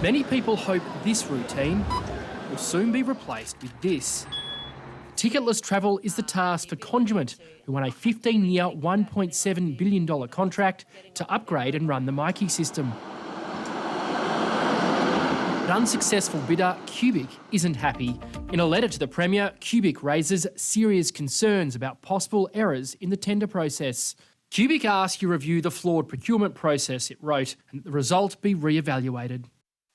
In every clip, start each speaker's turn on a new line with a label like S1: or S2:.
S1: Many people hope this routine will soon be replaced with this. Ticketless travel is the task for Conduent, who won a 15-year, $1.7 billion contract to upgrade and run the myki system. But unsuccessful bidder Cubic isn't happy. In a letter to the Premier, Cubic raises serious concerns about possible errors in the tender process. Cubic asks you review the flawed procurement process, it wrote, and that the result be re-evaluated.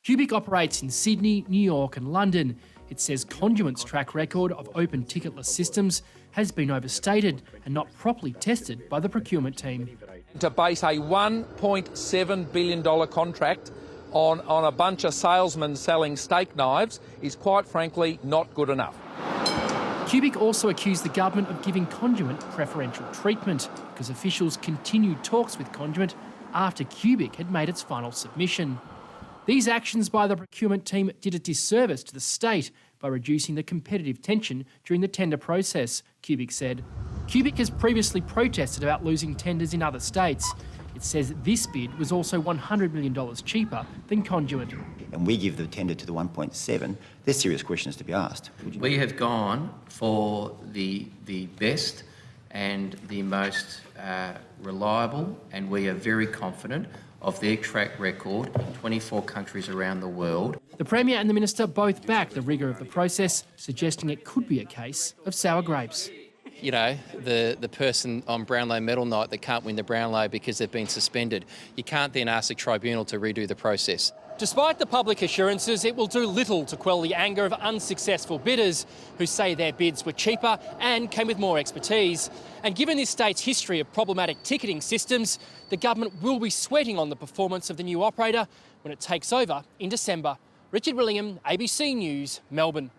S1: Cubic operates in Sydney, New York and London. It says Conduent's track record of open ticketless systems has been overstated and not properly tested by the procurement team.
S2: To base a $1.7 billion contract on a bunch of salesmen selling steak knives is quite frankly not good enough.
S1: Cubic also accused the government of giving Conduent preferential treatment because officials continued talks with Conduent after Cubic had made its final submission. These actions by the procurement team did a disservice to the state by reducing the competitive tension during the tender process, Cubic said. Cubic has previously protested about losing tenders in other states. It says this bid was also $100 million cheaper than Conduent.
S3: And we give the tender to the 1.7, there's serious questions to be asked.
S4: We have gone for the best and the most reliable, and we are very confident of their track record in 24 countries around the world.
S1: The Premier and the Minister both backed the rigour of the process, suggesting it could be a case of sour grapes.
S5: You know, the person on Brownlow Medal night that can't win the Brownlow because they've been suspended, you can't then ask the tribunal to redo the process.
S1: Despite the public assurances, it will do little to quell the anger of unsuccessful bidders who say their bids were cheaper and came with more expertise. And given this state's history of problematic ticketing systems, the government will be sweating on the performance of the new operator when it takes over in December. Richard Willingham, ABC News, Melbourne.